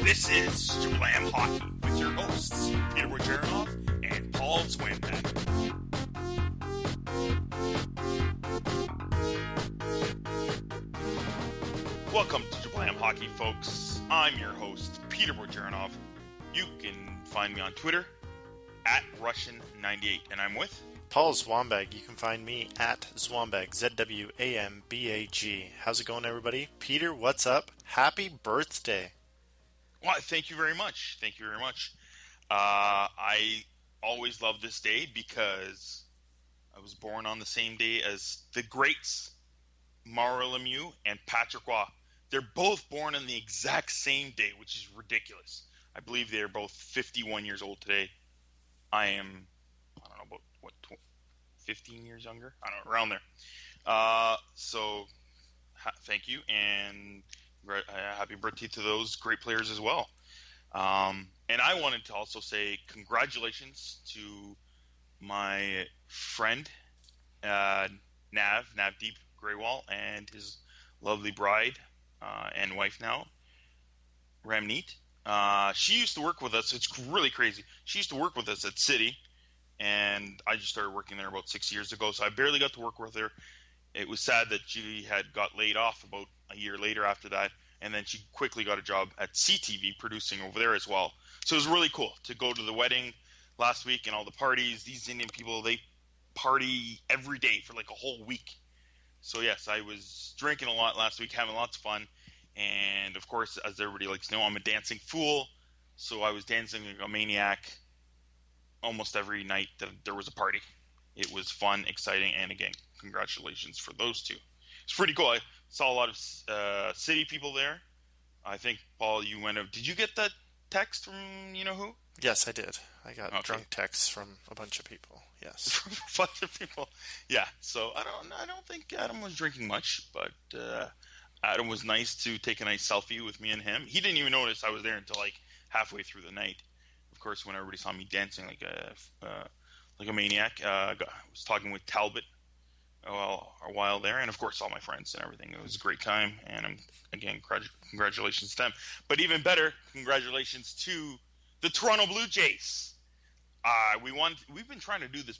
This is Jablam Hockey with your hosts, Peter Wojcicki and Paul Swinbeck. Welcome to Jablam Hockey, folks. I'm your host, Peter Wojcicki. You can find me on Twitter at Russian98, and I'm with Paul Zwambag. You can find me at Zwambag, Z-W-A-M-B-A-G. How's it going, everybody? Peter, what's up? Happy birthday. Well, thank you very much. Thank you very much. I always love this day because I was born on the same day as the greats, Mario Lemieux and Patrick Roy. They're both born on the exact same day, which is ridiculous. I believe they're both 51 years old today. I am, I don't know, about, 15 years younger? I don't know, around there. Thank you, and happy birthday to those great players as well. And I wanted to also say congratulations to my friend, Navdeep Graywall, and his lovely bride and wife now, Ramneet. She used to work with us. It's really crazy. She used to work with us at City, and I just started working there about 6 years ago, so I barely got to work with her. It was sad that she had got laid off about a year later after that, and then she quickly got a job at CTV producing over there as well. So it was really cool to go to the wedding last week and all the parties. These Indian people, they party every day for like a whole week. So yes, I was drinking a lot last week, having lots of fun. And of course, as everybody likes to know, I'm a dancing fool. So I was dancing like a maniac almost every night that there was a party. It was fun, exciting, and again, congratulations for those two. It's pretty cool. I saw a lot of city people there. I think, Paul, you went up. Did you get that text from you-know-who? Yes, I did. I got drunk texts from a bunch of people. Yes. From a bunch of people. Yeah. So I don't think Adam was drinking much, but Adam was nice to take a nice selfie with me and him. He didn't even notice I was there until like halfway through the night. Of course, when everybody saw me dancing like a maniac, I was talking with Talbot a while there, and of course all my friends and everything. It was a great time, and again, congratulations to them. But even better, congratulations to the Toronto Blue Jays. We've been trying to do this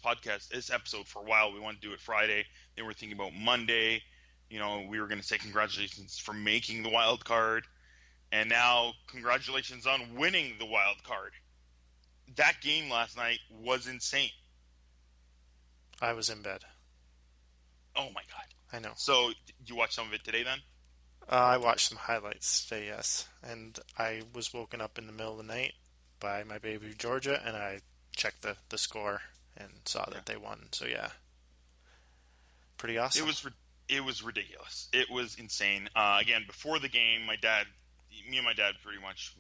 episode for a while. We wanted to do it Friday. Then we're thinking about Monday. We were going to say congratulations for making the wild card, and now congratulations on winning the wild card. That game last night was insane. I was in bed. Oh my God. I know. So, did you watch some of it today then? I watched some highlights today, yes. And I was woken up in the middle of the night by my baby Georgia, and I checked the score and saw that they won. So, yeah. Pretty awesome. It was ridiculous. It was insane. Again, before the game, me and my dad pretty much,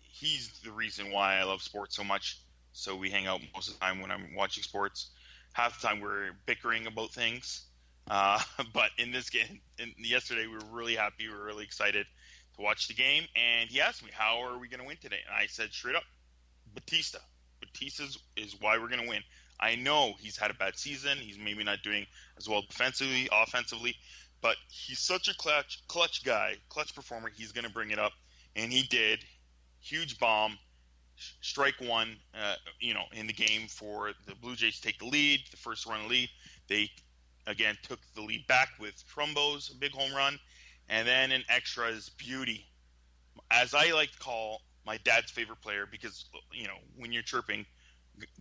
he's the reason why I love sports so much. So we hang out most of the time when I'm watching sports. Half the time we're bickering about things. But in this game, yesterday, we were really happy. We were really excited to watch the game. And he asked me, how are we going to win today? And I said straight up, Batista. Batista is why we're going to win. I know he's had a bad season. He's maybe not doing as well defensively, offensively. But he's such a clutch guy, clutch performer. He's going to bring it up. And he did. Huge bomb. Strike one, in the game for the Blue Jays to take the lead, the first run lead. They, again, took the lead back with Trumbo's big home run. And then in extras, beauty. As I like to call my dad's favorite player, because, when you're chirping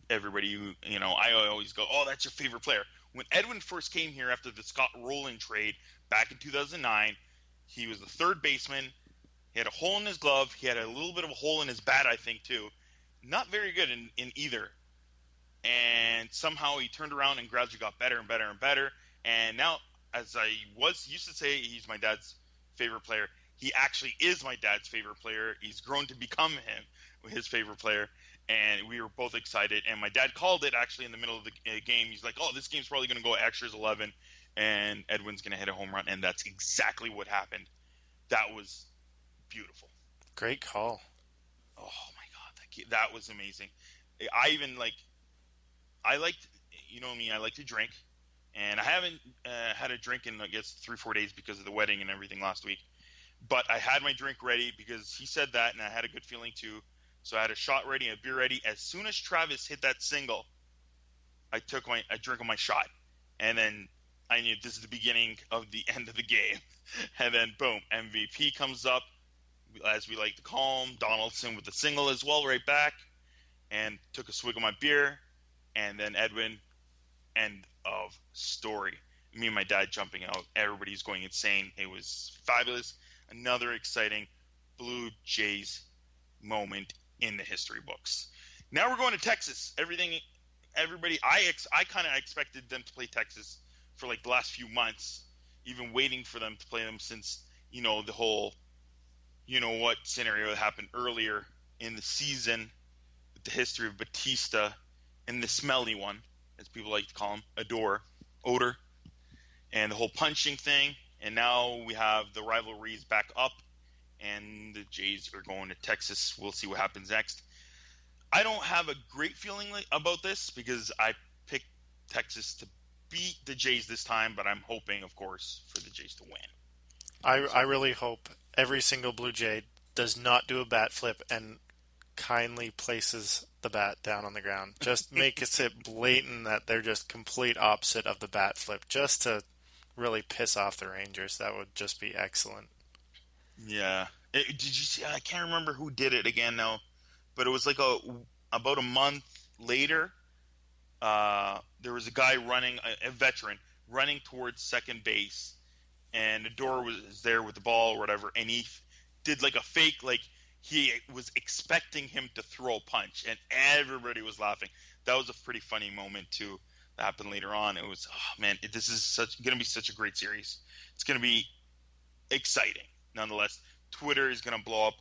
everybody, I always go, oh, that's your favorite player. When Edwin first came here after the Scott Rowland trade back in 2009, he was the third baseman. He had a hole in his glove. He had a little bit of a hole in his bat, I think, too. Not very good in either. And somehow he turned around and gradually got better and better and better. And now, as I used to say, he's my dad's favorite player. He actually is my dad's favorite player. He's grown to become his favorite player. And we were both excited. And my dad called it actually in the middle of the game. He's like, oh, this game's probably going to go extras 11. And Edwin's going to hit a home run. And that's exactly what happened. That was beautiful. Great call. Oh my God, that was amazing. I liked, me, I like to drink, and I haven't had a drink in I guess 3-4 days because of the wedding and everything last week. But I had my drink ready because he said that, and I had a good feeling too. So I had a shot ready and a beer ready. As soon as Travis hit that single, I drank my shot, and then I knew this is the beginning of the end of the game. And then boom, MVP comes up, as we like to call him, Donaldson with the single as well, right back, and took a swig of my beer, and then Edwin, end of story. Me and my dad jumping out, everybody's going insane. It was fabulous. Another exciting Blue Jays moment in the history books. Now we're going to Texas. Everybody, I kind of expected them to play Texas for like the last few months, even waiting for them to play them since, the whole, what scenario that happened earlier in the season with the history of Batista and the smelly one, as people like to call him, Odor, and the whole punching thing. And now we have the rivalries back up, and the Jays are going to Texas. We'll see what happens next. I don't have a great feeling about this because I picked Texas to beat the Jays this time, but I'm hoping, of course, for the Jays to win. I really hope every single Blue Jay does not do a bat flip and kindly places the bat down on the ground. Just make it blatant that they're just complete opposite of the bat flip, just to really piss off the Rangers. That would just be excellent. Yeah. Did you see? I can't remember who did it again now, but it was like about a month later. There was a guy running, a veteran, running towards second base, and Odor was there with the ball or whatever, and he did like a fake, like he was expecting him to throw a punch, and everybody was laughing. That was a pretty funny moment too. That happened later on. It was, this is going to be such a great series. It's going to be exciting. Nonetheless, Twitter is going to blow up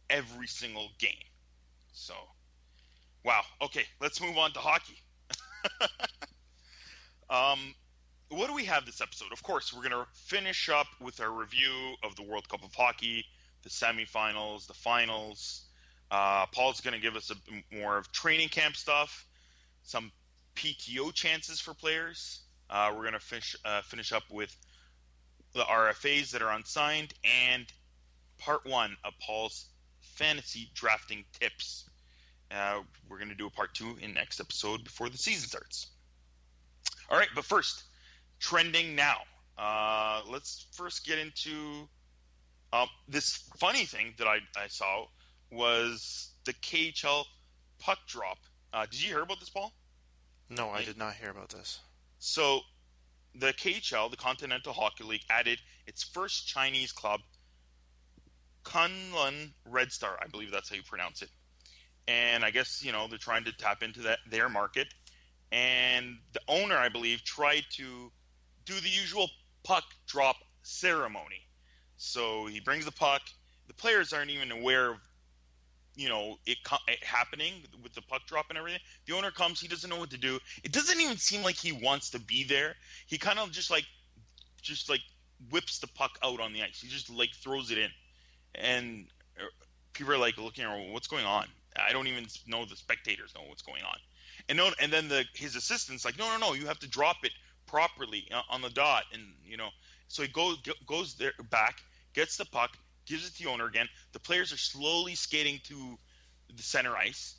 every single game. So, wow. Okay, let's move on to hockey. What do we have this episode? Of course, we're going to finish up with our review of the World Cup of Hockey, the semifinals, the finals. Paul's going to give us a bit more of training camp stuff, some PTO chances for players. We're going to finish up with the RFAs that are unsigned, and part one of Paul's fantasy drafting tips. We're going to do a part two in next episode before the season starts. All right, but first, trending now. Let's first get into this funny thing that I saw was the KHL puck drop. Did you hear about this, Paul? No, I did not hear about this. So the KHL, the Continental Hockey League, added its first Chinese club, Kunlun Red Star. I believe that's how you pronounce it. And I guess, they're trying to tap into their market. And the owner, I believe, tried to do the usual puck drop ceremony. So he brings the puck. The players aren't even aware of, it happening with the puck drop and everything. The owner comes. He doesn't know what to do. It doesn't even seem like he wants to be there. He kind of just whips the puck out on the ice. He just throws it in. And people are looking around, what's going on? I don't even know the spectators know what's going on. And then his assistant's no, you have to drop it properly on the dot. And, so he goes there back, gets the puck, gives it to the owner again. The players are slowly skating to the center ice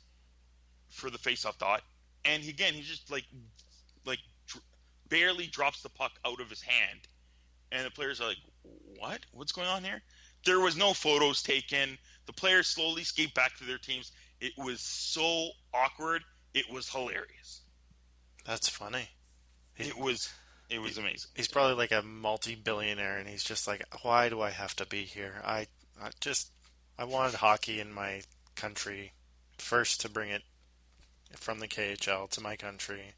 for the face-off dot. And he just barely drops the puck out of his hand. And the players are like, what? What's going on here? There was no photos taken. The players slowly skate back to their teams. It was so awkward. It was hilarious. That's funny. It was amazing. He's probably like a multi-billionaire, and he's just like, why do I have to be here? I wanted hockey in my country first to bring it from the KHL to my country.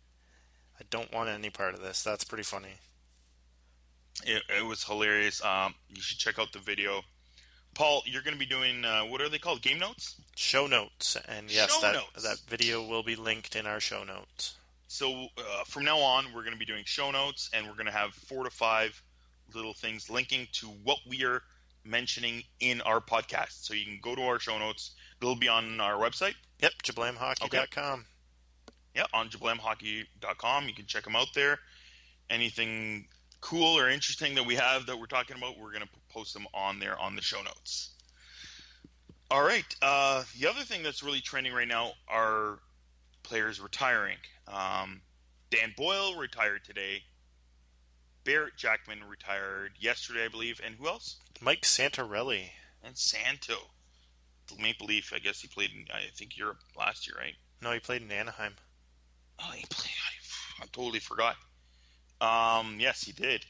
I don't want any part of this. That's pretty funny. It was hilarious. You should check out the video. Paul, you're going to be doing, what are they called? Game notes? Show notes. And yes, that video will be linked in our show notes. So from now on, we're going to be doing show notes, and we're going to have 4 to 5 little things linking to what we are mentioning in our podcast. So you can go to our show notes. It'll be on our website. Yep, jablamhockey.com. Okay. Yeah, on jablamhockey.com. You can check them out there. Anything cool or interesting that we have that we're talking about, we're going to post them on there on the show notes. All right. The other thing that's really trending right now are players retiring. Dan Boyle retired today. Barrett Jackman retired yesterday, I believe. And who else? Mike Santorelli. And Santo. The Maple Leaf, I guess he played in, I think, Europe last year, right? No, he played in Anaheim. Oh, he played. I totally forgot. Yes, he did.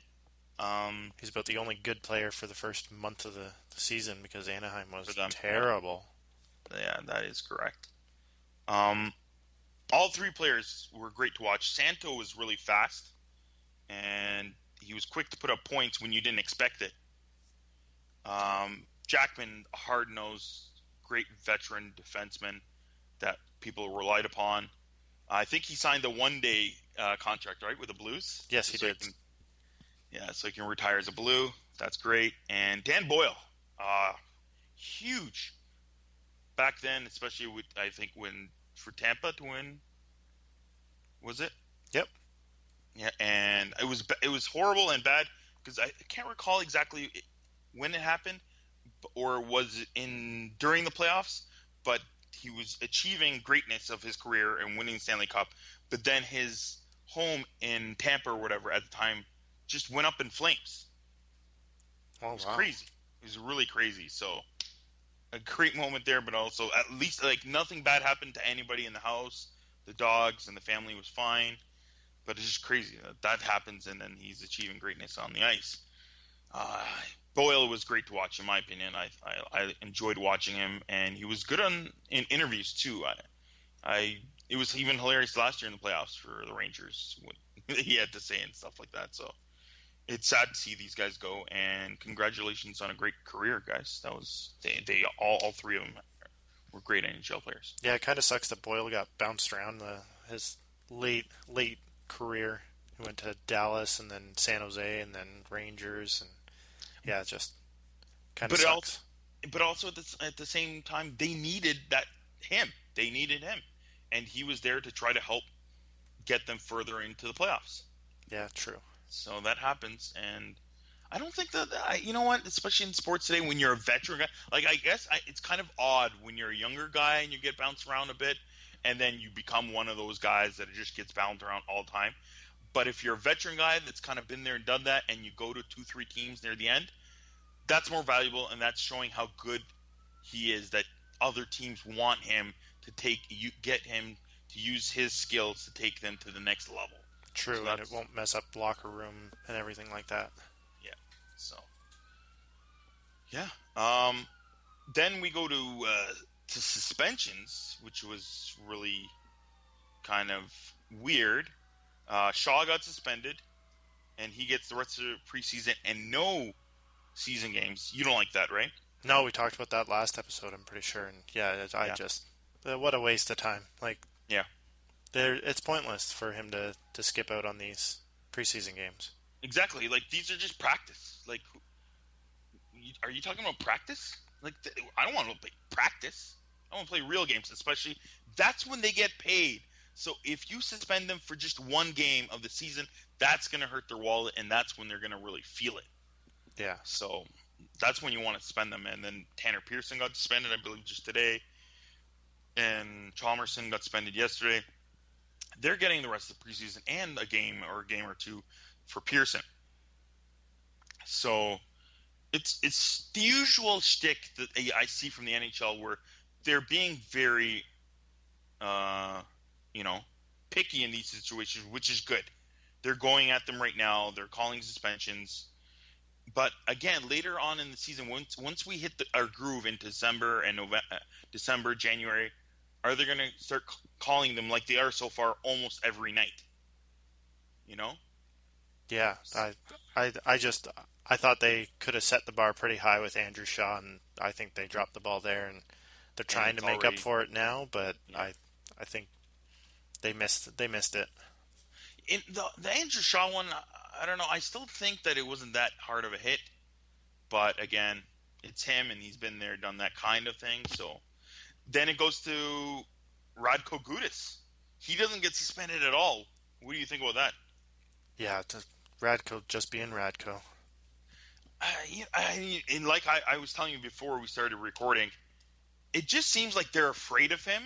He's about the only good player for the first month of the season because Anaheim was For them, terrible. Yeah, that is correct. All three players were great to watch. Santo was really fast, and he was quick to put up points when you didn't expect it. Jackman, a hard-nosed, great veteran defenseman that people relied upon. I think he signed the one-day contract, right, with the Blues? Yes, he did. So he can retire as a Blue. That's great. And Dan Boyle, huge. Back then, especially with, I think, for Tampa to win, was it? Yep. Yeah, and it was horrible and bad because I can't recall exactly when it happened, or was it during the playoffs? But he was achieving greatness of his career and winning the Stanley Cup. But then his home in Tampa or whatever at the time just went up in flames. Oh, it was crazy. It was really crazy. So a great moment there, but also at least like nothing bad happened to anybody in the house. The dogs and the family was fine. But it's just crazy that happens, and then he's achieving greatness on the ice. Boyle was great to watch, in my opinion. I enjoyed watching him, and he was good in interviews too. It was even hilarious last year in the playoffs for the Rangers what he had to say and stuff like that. So it's sad to see these guys go, and congratulations on a great career, guys. That was they all three of them were great NHL players. Yeah, it kind of sucks that Boyle got bounced around his late career. He went to Dallas and then San Jose and then Rangers, and yeah, it just kind of sucks. But also at the same time, they needed him. They needed him, and he was there to try to help get them further into the playoffs. Yeah, true. So that happens, and I don't think you know what, especially in sports today, when you're a veteran guy, like I guess it's kind of odd when you're a younger guy and you get bounced around a bit, and then you become one of those guys that just gets bounced around all the time. But if you're a veteran guy that's kind of been there and done that, and you go to 2-3 teams near the end, that's more valuable, and that's showing how good he is, that other teams want him to get him to use his skills to take them to the next level. True, so and it won't mess up locker room and everything like that. Yeah. So. Yeah. Then we go to suspensions, which was really kind of weird. Shaw got suspended, and he gets the rest of the preseason and no season games. You don't like that, right? No, we talked about that last episode, I'm pretty sure. And what a waste of time. Like, yeah, it's pointless for him to skip out on these preseason games. Exactly. Like, these are just practice. Like, are you talking about practice? Like, I don't want to play practice. I want to play real games, especially that's when they get paid. So if you suspend them for just one game of the season, that's going to hurt their wallet, and that's when they're going to really feel it. Yeah. So that's when you want to suspend them. And then Tanner Pearson got suspended, I believe, just today. And Chalmerson got suspended yesterday. They're getting the rest of the preseason and a game or two for Pearson. So it's the usual shtick that I see from the NHL where they're being very, picky in these situations, which is good. They're going at them right now. They're calling suspensions. But again, later on in the season, once we hit our groove in December and December, January, are they going to start calling them like they are so far almost every night? You know? Yeah, I thought they could have set the bar pretty high with Andrew Shaw, and I think they dropped the ball there, and they're trying to make up for it now. But yeah. I think they missed it. In the Andrew Shaw one, I don't know. I still think that it wasn't that hard of a hit, but again, it's him, and he's been there, done that kind of thing. So then it goes to Radko Gudas. He doesn't get suspended at all. What do you think about that? Yeah, Radko just being Radko. And like I was telling you before we started recording, it just seems like they're afraid of him.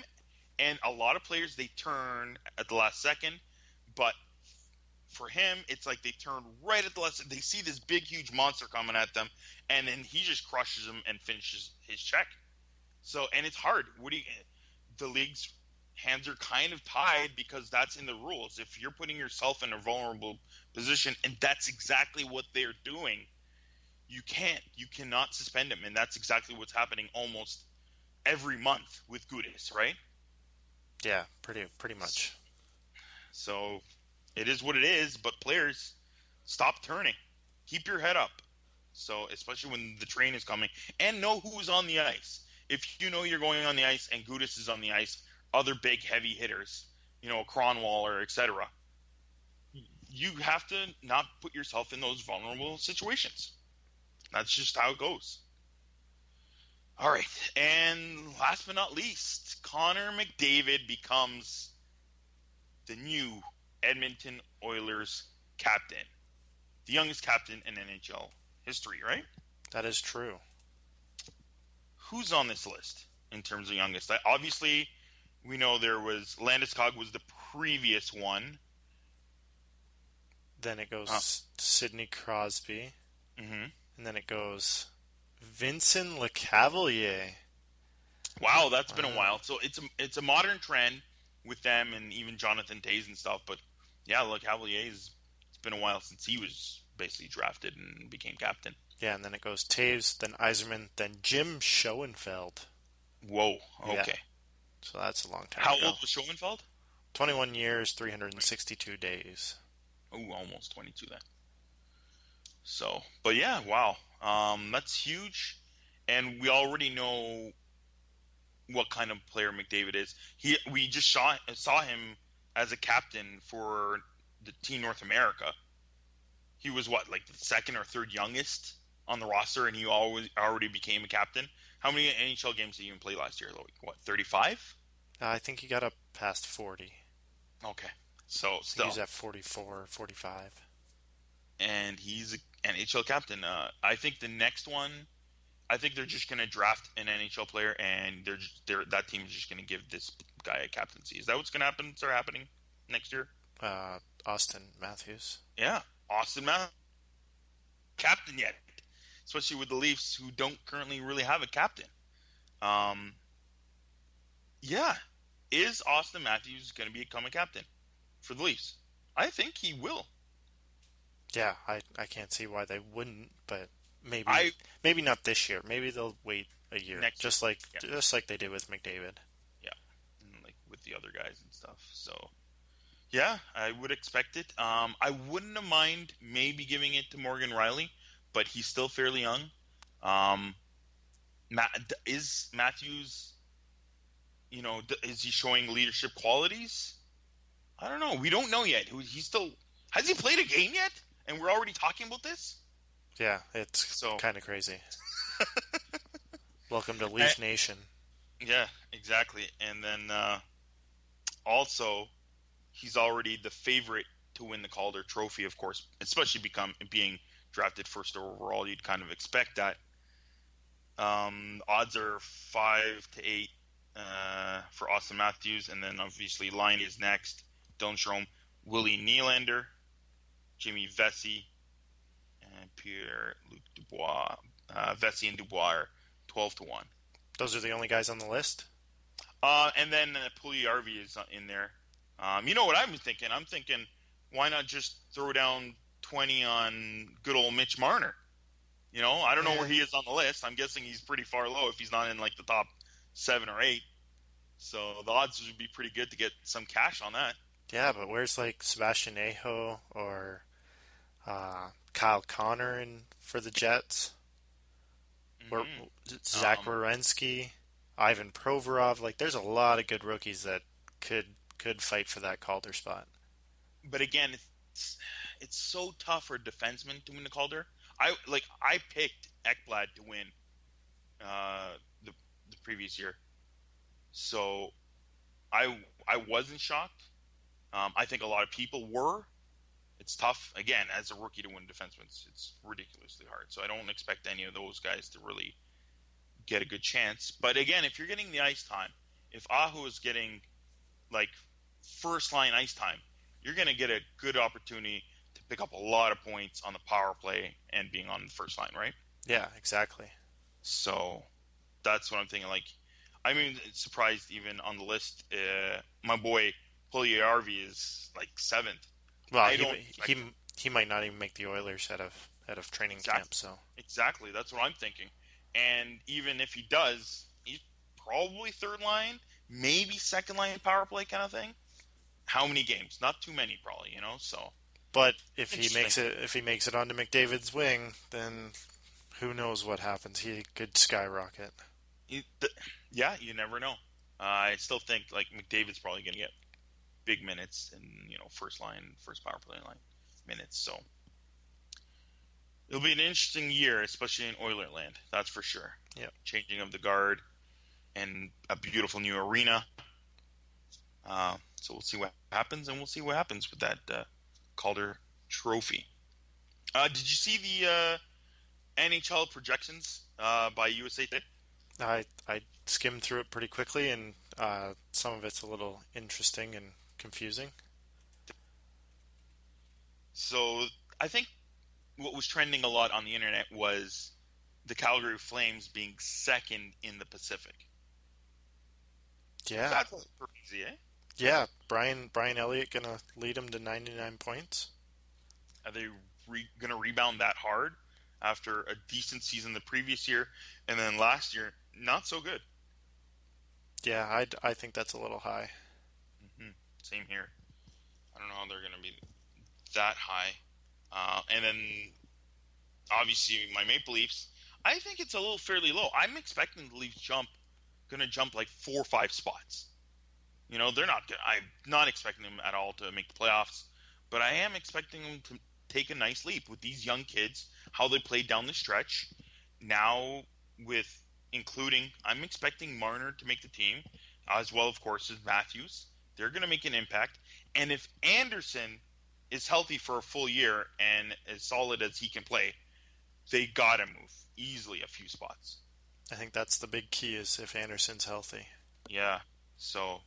And a lot of players, they turn at the last second, but for him, it's like they turn right at the last. They see this big, huge monster coming at them, and then he just crushes them and finishes his check. So, and it's hard. The league's hands are kind of tied because that's in the rules. If you're putting yourself in a vulnerable position, and that's exactly what they're doing, you cannot suspend him, and that's exactly what's happening almost every month with Gudis, right? Yeah, pretty much. So it is what it is, but players, stop turning. Keep your head up. So, especially when the train is coming, and know who's on the ice. If you know you're going on the ice and Gudis is on the ice, other big heavy hitters, Kronwall, etc., you have to not put yourself in those vulnerable situations. That's just how it goes. All right, and last but not least, Connor McDavid becomes the new Edmonton Oilers captain, the youngest captain in NHL history, right? That is true. Who's on this list in terms of youngest? Obviously, we know there was Landeskog was the previous one. Then it goes Sidney Crosby. Mm-hmm. And then it goes Vincent LeCavalier. Wow, that's been a while. So it's a modern trend with them and even Jonathan Toews and stuff. But yeah, LeCavalier, it's been a while since he was basically drafted and became captain. Yeah, and then it goes Toews, then Yzerman, then Jim Schoenfeld. Whoa, okay. Yeah. So that's a long time How ago. old was Schoenfeld? 21 years, 362 days. Oh, almost 22 then. So, but yeah, wow. That's huge. And we already know what kind of player McDavid is. We just saw him as a captain for the Team North America. He was like the second or third youngest on the roster, and he already became a captain. How many NHL games did he even play last year, Loic? 35? I think he got up past 40. Okay. So still. He's at 44, 45. And he's an NHL captain. I think the next one, I think they're just going to draft an NHL player, and that team is just going to give this guy a captaincy. Is that what's going to start happening next year? Austin Matthews. Yeah, Austin Matthews. Captain yet, especially with the Leafs, who don't currently really have a captain. Yeah, is Austin Matthews going to become a captain for the Leafs? I think he will. Yeah, I can't see why they wouldn't, but maybe not this year. Maybe they'll wait a year, just like they did with McDavid. Yeah, and like with the other guys and stuff. So yeah, I would expect it. I wouldn't have mind maybe giving it to Morgan Riley, but he's still fairly young. Is Matthews, is he showing leadership qualities? I don't know. We don't know yet. Has he played a game yet? And we're already talking about this? Yeah, it's kind of crazy. Welcome to Leaf Nation. Yeah, exactly. And then also, he's already the favorite to win the Calder Trophy, of course, especially being drafted first overall. You'd kind of expect that. Odds are 5-8 for Austin Matthews, and then obviously Line is next. Dylan Strome, Willie Nylander, Jimmy Vesey, and Pierre-Luc Dubois. Vesey and Dubois are 12-1. Those are the only guys on the list? And then Puljujärvi is in there. You know what I'm thinking? I'm thinking, why not just throw down 20 on good old Mitch Marner? I don't know where he is on the list. I'm guessing he's pretty far low if he's not in like the top 7 or 8. So the odds would be pretty good to get some cash on that. Yeah, but where's like Sebastian Aho or Kyle Connor for the Jets? Or Zach Werenski, Ivan Provorov. Like, there's a lot of good rookies that could fight for that Calder spot. But again, it's so tough for a defenseman to win the Calder. I picked Ekblad to win the previous year, so I wasn't shocked. I think a lot of people were, It's tough. Again, as a rookie to win defenseman, it's ridiculously hard. So I don't expect any of those guys to really get a good chance. But again, if you're getting the ice time, if Aho is getting like first line ice time, you're going to get a good opportunity to pick up a lot of points on the power play and being on the first line, right? Yeah, exactly. So that's what I'm thinking. Like, I mean, surprised even on the list, my boy Puljujärvi is like seventh. Well, I don't he might not even make the Oilers out of training camp. So exactly, that's what I'm thinking. And even if he does, he's probably third line, maybe second line power play kind of thing. How many games? Not too many, probably. So. But if he makes it onto McDavid's wing, then who knows what happens? He could skyrocket. Yeah, you never know. I still think like McDavid's probably going to get big minutes and first power play line minutes. So it'll be an interesting year, especially in Oilerland. That's for sure. Yeah, changing of the guard and a beautiful new arena. So we'll see what happens, and we'll see what happens with that Calder Trophy. Did you see the NHL projections by USA Today? I skimmed through it pretty quickly, and some of it's a little interesting and confusing. So I think what was trending a lot on the internet was the Calgary Flames being second in the Pacific. Yeah, that's crazy, eh? Yeah, Brian Elliott gonna lead them to 99 points. Are they gonna rebound that hard after a decent season the previous year, and then last year not so good? Yeah, I think that's a little high. Mm-hmm. Same here. I don't know how they're gonna be that high. And then obviously my Maple Leafs, I think it's a little fairly low. I'm expecting the Leafs gonna jump like 4 or 5 spots. They're not good. I'm not expecting them at all to make the playoffs, but I am expecting them to take a nice leap with these young kids, how they played down the stretch. Now I'm expecting Marner to make the team, as well, of course, as Matthews. They're going to make an impact. And if Anderson is healthy for a full year and as solid as he can play, they got to move easily a few spots. I think that's the big key, is if Anderson's healthy. Yeah. So,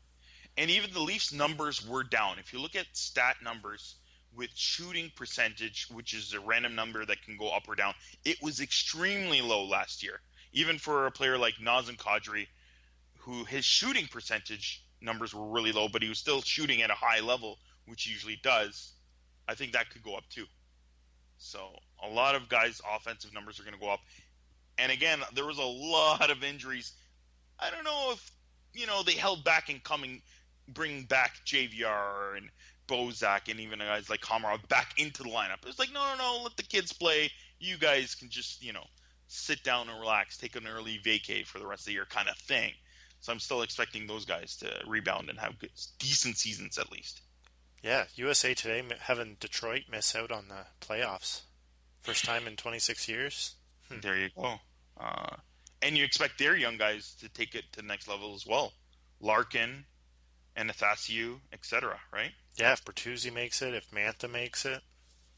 and even the Leafs numbers were down. If you look at stat numbers with shooting percentage, which is a random number that can go up or down, it was extremely low last year. Even for a player like Nazem Kadri, who his shooting percentage numbers were really low, but he was still shooting at a high level, which he usually does. I think that could go up too. So a lot of guys' offensive numbers are going to go up. And again, there was a lot of injuries. I don't know if, they held back in bringing back JVR and Bozak and even guys like Komarov back into the lineup. It was like, no, let the kids play. You guys can just, sit down and relax, take an early vacay for the rest of the year kind of thing. So I'm still expecting those guys to rebound and have decent seasons at least. Yeah, USA Today having Detroit miss out on the playoffs. First time in 26 years. There you go. And you expect their young guys to take it to the next level as well. Larkin, and Athasiu, etc., right? Yeah, if Bertuzzi makes it, if Mantha makes it,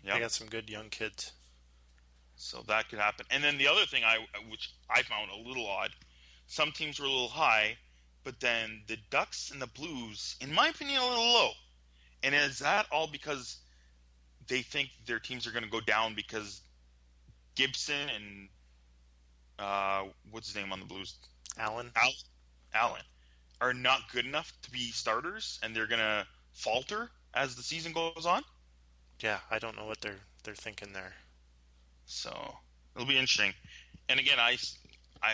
yeah, they got some good young kids. So that could happen. And then the other thing which I found a little odd, some teams were a little high, but then the Ducks and the Blues, in my opinion, a little low. And is that all because they think their teams are going to go down because Gibson and what's his name on the Blues? Allen are not good enough to be starters, and they're going to falter as the season goes on? Yeah, I don't know what they're thinking there. So it'll be interesting. And again, I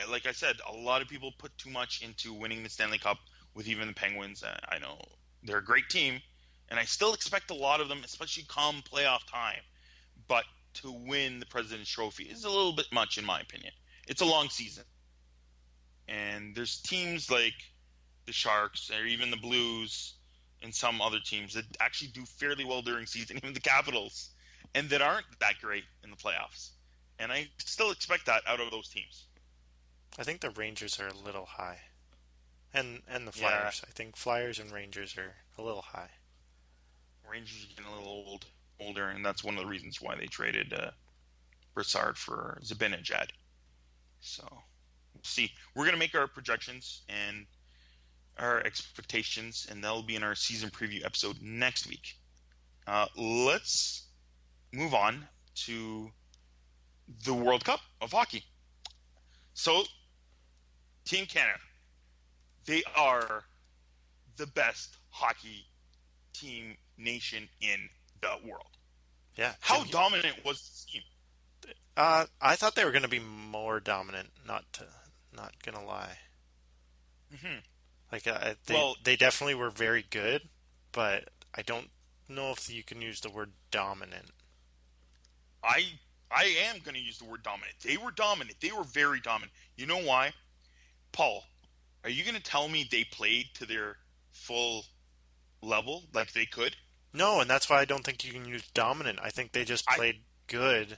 like I said, a lot of people put too much into winning the Stanley Cup with even the Penguins. I know they're a great team, and I still expect a lot of them, especially come playoff time. But to win the President's Trophy is a little bit much, in my opinion. It's a long season. And there's teams like the Sharks or even the Blues and some other teams that actually do fairly well during season, even the Capitals, and that aren't that great in the playoffs. And I still expect that out of those teams. I think the Rangers are a little high. And the Flyers. Yeah. I think Flyers and Rangers are a little high. Rangers are getting a little old. older, and that's one of the reasons why they traded Brassard for Zibanejad. So, we'll see. We're going to make our projections and our expectations, and that'll be in our season preview episode next week. Let's move on to the World Cup of hockey. So, Team Canada, they are the best hockey team nation in the world. Yeah. How dominant was this team? I thought they were going to be more dominant. Not gonna lie. Mm-hmm. Like they definitely were very good, but I don't know if you can use the word dominant. I am going to use the word dominant. They were dominant. They were very dominant. You know why? Paul, are you going to tell me they played to their full level like they could? No, and that's why I don't think you can use dominant. I think they just played good,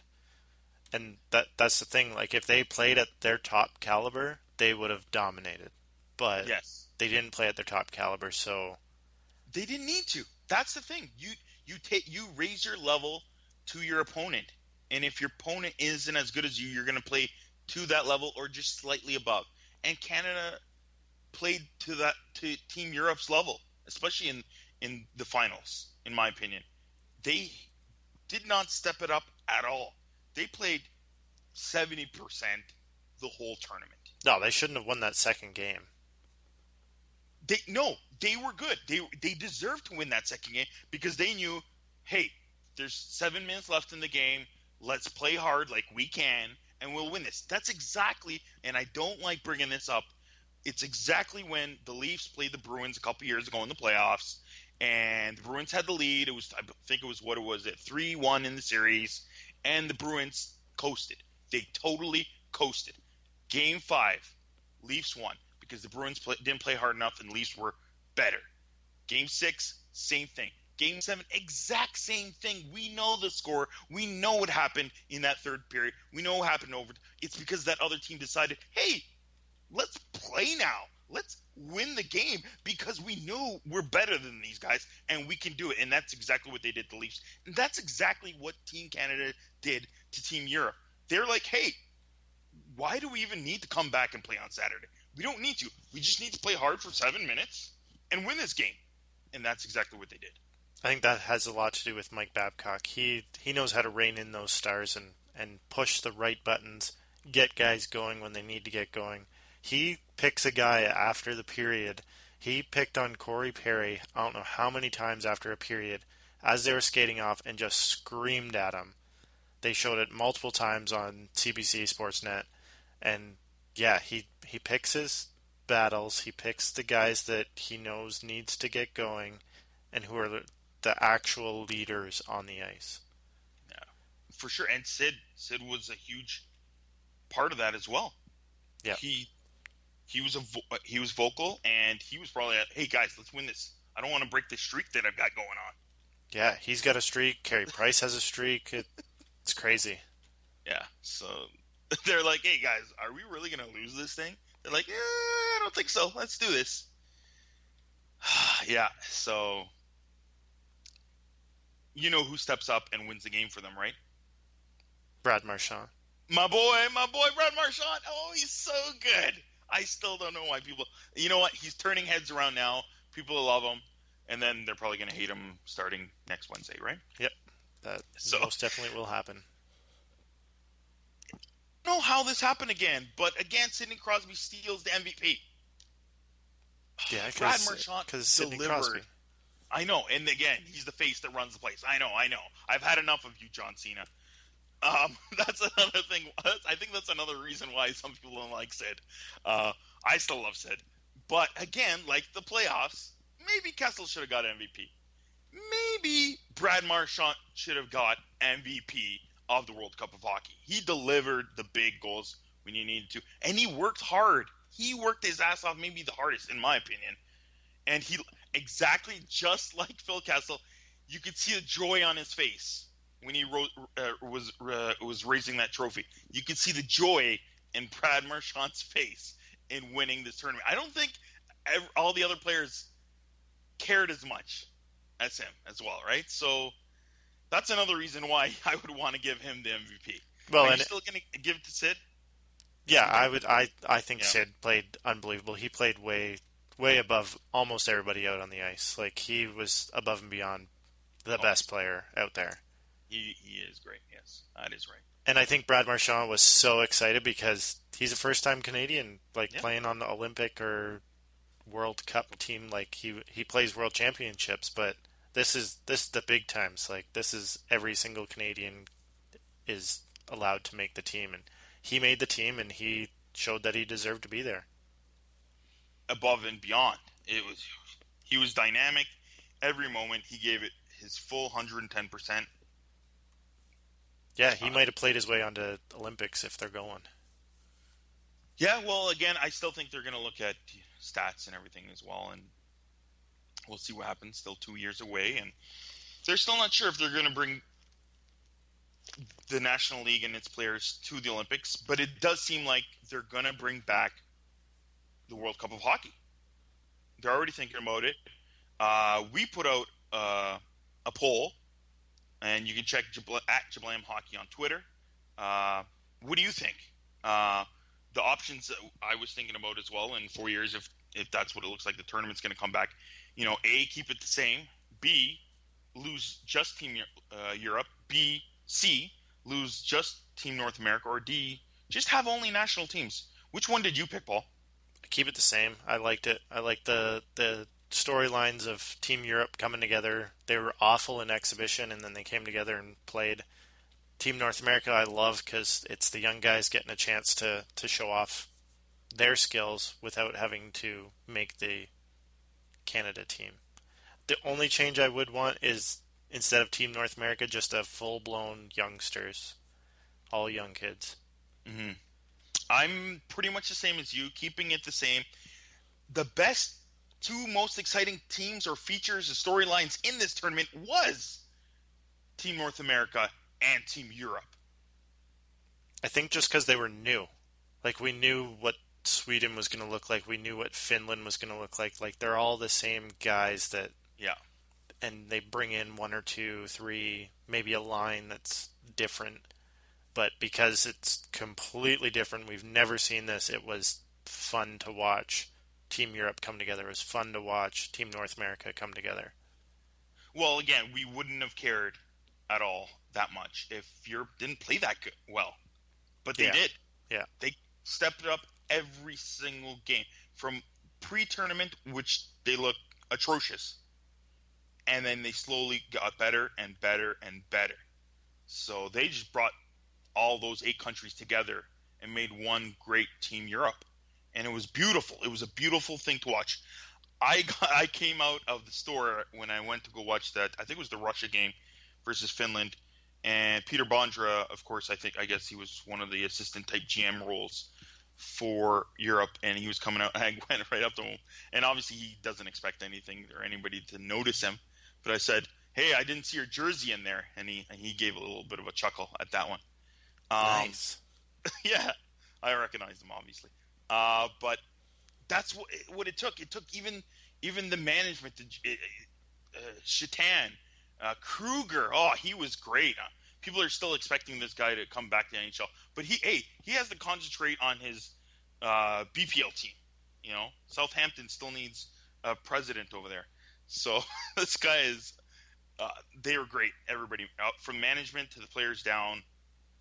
and that's the thing. Like, if they played at their top caliber, they would have dominated. But yes, they didn't play at their top caliber, so they didn't need to. That's the thing. You raise your level to your opponent, and if your opponent isn't as good as you, you're going to play to that level or just slightly above. And Canada played to Team Europe's level, especially in the finals, in my opinion. They did not step it up at all. They played 70% the whole tournament. No, they shouldn't have won that second game. They were good. They deserved to win that second game because they knew, hey, there's 7 minutes left in the game. Let's play hard like we can, and we'll win this. That's exactly, and I don't like bringing this up, it's exactly when the Leafs played the Bruins a couple years ago in the playoffs, and the Bruins had the lead. I think it was 3-1 in the series, and the Bruins coasted. They totally coasted. Game 5, Leafs won because the Bruins didn't play hard enough and the Leafs were better. Game 6, same thing. Game 7, exact same thing. We know the score. We know what happened in that third period. We know what happened over. It's because that other team decided, hey, let's play now. Let's win the game because we know we're better than these guys and we can do it. And that's exactly what they did to the Leafs. And that's exactly what Team Canada did to Team Europe. They're like, hey, why do we even need to come back and play on Saturday? We don't need to. We just need to play hard for 7 minutes and win this game. And that's exactly what they did. I think that has a lot to do with Mike Babcock. He knows how to rein in those stars and push the right buttons, get guys going when they need to get going. He picks a guy after the period. He picked on Corey Perry, I don't know how many times after a period, as they were skating off and just screamed at him. They showed it multiple times on CBC Sportsnet. And yeah, he picks his battles. He picks the guys that he knows needs to get going and who are the actual leaders on the ice. Yeah, for sure. And Sid was a huge part of that as well. Yeah, he was vocal, and he was probably hey guys, let's win this. I don't want to break the streak that I've got going on. Yeah, he's got a streak. Carey Price has a streak. It's crazy. Yeah, so they're like, hey guys, are we really gonna lose this thing? They're like, I don't think so. Let's do this. Yeah, so you know who steps up and wins the game for them, right? Brad Marchand. My boy, Brad Marchand. Oh, he's so good. I still don't know why people. You know what? He's turning heads around now. People love him, and then they're probably going to hate him starting next Wednesday, right? Yep, that most definitely will happen. I don't know how this happened again, but again, Sidney Crosby steals the MVP. Yeah, Brad Marchand delivered. Crosby. I know, and again, he's the face that runs the place. I know. I've had enough of you, John Cena. That's another thing. I think that's another reason why some people don't like Sid. I still love Sid. But again, like the playoffs, maybe Kessel should have got MVP. Maybe Brad Marchand should have got MVP of the World Cup of Hockey. He delivered the big goals when you needed to. And he worked hard. He worked his ass off, maybe the hardest, in my opinion. And he, exactly just like Phil Kessel, you could see the joy on his face when he was raising that trophy. You could see the joy in Brad Marchand's face in winning this tournament. I don't think all the other players cared as much as him as well, right? So That's another reason why I would want to give him the MVP. Are Well, you and still going to give it to Sid? yeah, I would. I think Yeah. Sid played unbelievable. He played way above almost everybody out on the ice. Like he was above and beyond the Oh, best player out there. he is great. Yes, that is right. And I think Brad Marchand was so excited because he's a first-time Canadian, like Yeah. playing on the Olympic or World Cup team. Like he plays World Championships, but this is the big times. Like this is every single Canadian is allowed to make the team, and he made the team, and he showed that he deserved to be there. Above and beyond. It was he was dynamic every moment. He gave it his full 110%. Yeah, he might have played his way onto Olympics if they're going. Yeah, well, again, I still think they're going to look at stats and everything as well, and we'll see what happens. Still 2 years away, and they're still not sure if they're going to bring the National League and its players to the Olympics, but it does seem like they're going to bring back the World Cup of Hockey. They're already thinking about it. We put out a poll, and you can check at Jablam Hockey on Twitter. What do you think? The options that I was thinking about as well in 4 years, if that's what it looks like, the tournament's going to come back. A, keep it the same. B, lose just Team Europe. B, C, lose just Team North America. Or D, just have only national teams. Which one did you pick, Paul? Keep it the same. I liked it. I liked the storylines of Team Europe coming together. They were awful in exhibition, and then they came together and played. Team North America I love because it's the young guys getting a chance to show off their skills without having to make the Canada team. The only change I would want is instead of Team North America, just a full-blown youngsters, all young kids. Mm-hmm. I'm pretty much the same as you, keeping it the same. The best two most exciting teams or features or storylines in this tournament was Team North America and Team Europe. I think just because they were new. Like, we knew what Sweden was going to look like. We knew what Finland was going to look like. Like, they're all the same guys that... Yeah. And they bring in one or two, three, maybe a line that's different. But because it's completely different, we've never seen this, it was fun to watch Team Europe come together. It was fun to watch Team North America come together. Well, again, we wouldn't have cared at all that much if Europe didn't play that good. Well, but they did. Yeah. They stepped it up every single game. From pre-tournament, which they looked atrocious, and then they slowly got better and better and better. So they just brought all those 8 countries together and made one great Team Europe. And it was beautiful. It was a beautiful thing to watch. I came out of the store when I went to go watch that. I think it was the Russia game versus Finland. And Peter Bondra, of course, I guess he was one of the assistant type GM roles for Europe, and he was coming out. I went right up to him, and obviously he doesn't expect anything or anybody to notice him. But I said, "Hey, I didn't see your jersey in there," and he gave a little bit of a chuckle at that one. Nice. Yeah, I recognized him obviously, but that's what it took. It took even the management, Shatan, Kruger. Oh, he was great. People are still expecting this guy to come back to the NHL, but he has to concentrate on his BPL team. Southampton still needs a president over there. So this guy is. They were great. Everybody, from management to the players down,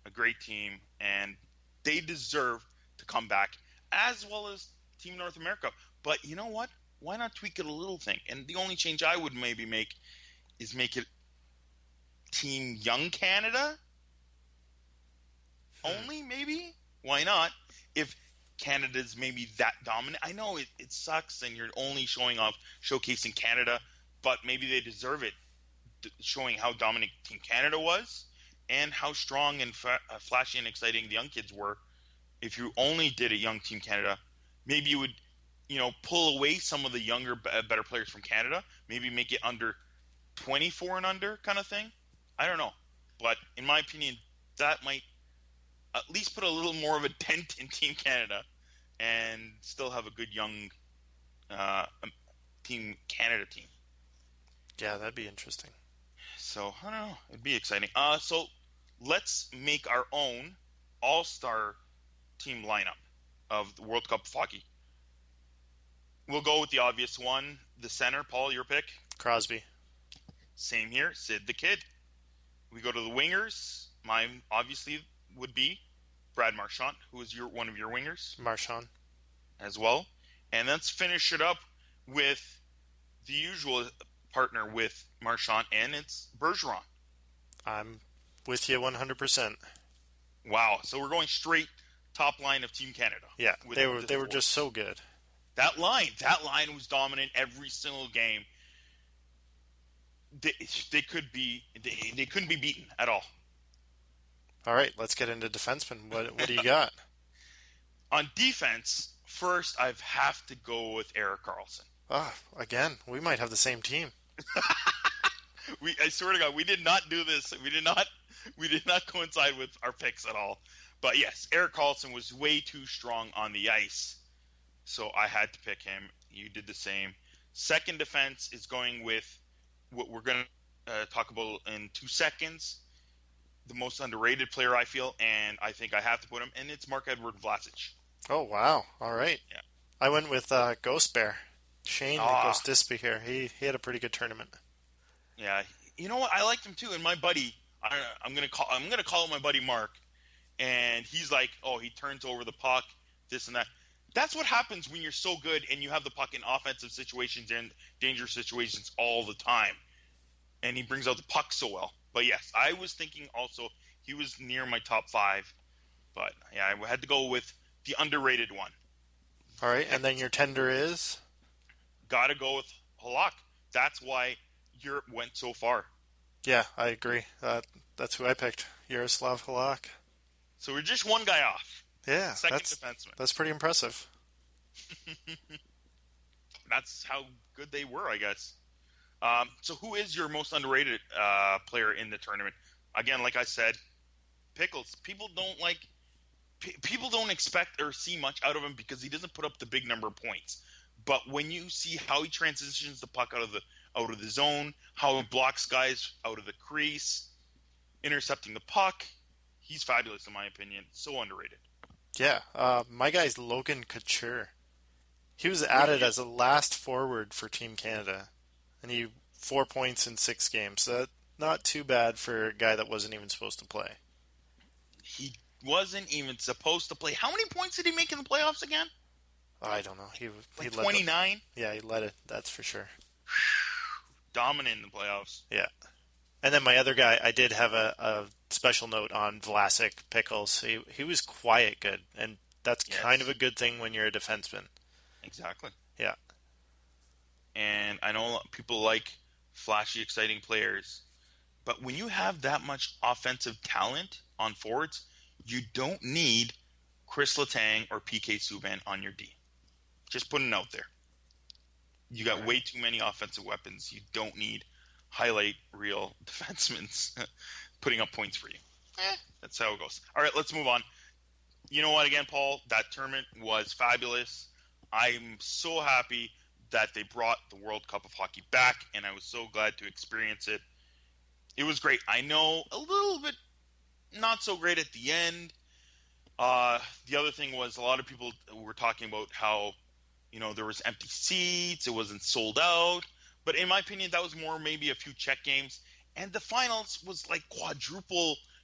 a great team, and they deserve to come back as well as Team North America. But you know what? Why not tweak it a little thing? And the only change I would maybe make is make it Team Young Canada only, maybe? Why not? If Canada's maybe that dominant. I know it sucks and you're only showcasing Canada, but maybe they deserve it, showing how dominant Team Canada was and how strong and flashy and exciting the young kids were. If you only did a young Team Canada, maybe you would, pull away some of the younger, better players from Canada. Maybe make it under 24 and under kind of thing. I don't know. But in my opinion, that might at least put a little more of a dent in Team Canada and still have a good young Team Canada team. Yeah, that'd be interesting. So I don't know. It'd be exciting. So let's make our own all-star team lineup of the World Cup of Hockey. We'll go with the obvious one, the center. Paul, your pick. Crosby. Same here, Sid the Kid. We go to the wingers. Mine obviously would be Brad Marchand, who is one of your wingers. Marchand. As well. And let's finish it up with the usual partner with Marchand, and it's Bergeron. I'm with you 100%. Wow. So we're going straight top line of Team Canada. Yeah, they were just so good. That line was dominant every single game. They couldn't be beaten at all. All right, let's get into defensemen. What do you got? On defense, first I have to go with Erik Karlsson. Again, we might have the same team. I swear to God, we did not do this. We did not coincide with our picks at all. But yes, Erik Karlsson was way too strong on the ice, so I had to pick him. You did the same. Second defense is going with what we're going to talk about in 2 seconds. The most underrated player, I feel, and I think I have to put him, and it's Marc-Edouard Vlasic. Oh, wow. All right. Yeah. I went with Ghost Bear. Shane Ghost Dispy here. He had a pretty good tournament. Yeah. You know what? I liked him too. And my buddy, I'm gonna call him my buddy Mark, and he's like, oh, he turns over the puck, this and that. That's what happens when you're so good and you have the puck in offensive situations and dangerous situations all the time. And he brings out the puck so well. But yes, I was thinking also he was near my top 5. But yeah, I had to go with the underrated one. All right, and then your tender is? Got to go with Halak. That's why Europe went so far. Yeah, I agree. That's who I picked, Yaroslav Halak. So we're just one guy off. Yeah, second defenseman. That's pretty impressive. That's how good they were, I guess. So who is your most underrated player in the tournament? Again, like I said, Pickles. People don't expect or see much out of him because he doesn't put up the big number of points. But when you see how he transitions the puck out of the zone, how he blocks guys out of the crease, intercepting the puck, he's fabulous in my opinion. So underrated. Yeah, my guy's Logan Couture. He was added as a last forward for Team Canada, and he 4 points in 6 games. So not too bad for a guy that wasn't even supposed to play. He wasn't even supposed to play. How many points did he make in the playoffs again? I don't know. He 29? Yeah, he led it. That's for sure. Dominant in the playoffs. Yeah. And then my other guy, I did have a special note on Vlasic Pickles. He was quiet good, and that's kind of a good thing when you're a defenseman. Exactly. Yeah. And I know people like flashy, exciting players, but when you have that much offensive talent on forwards, you don't need Chris Letang or PK Subban on your D. Just putting it out there. You got way too many offensive weapons. You don't need highlight reel defensemen putting up points for you. That's how it goes. All right, let's move on. You know what, again, Paul? That tournament was fabulous. I'm so happy that they brought the World Cup of Hockey back, and I was so glad to experience it. It was great. I know a little bit not so great at the end. The other thing was a lot of people were talking about how, there was empty seats, it wasn't sold out. But in my opinion, that was more maybe a few check games. And the finals was like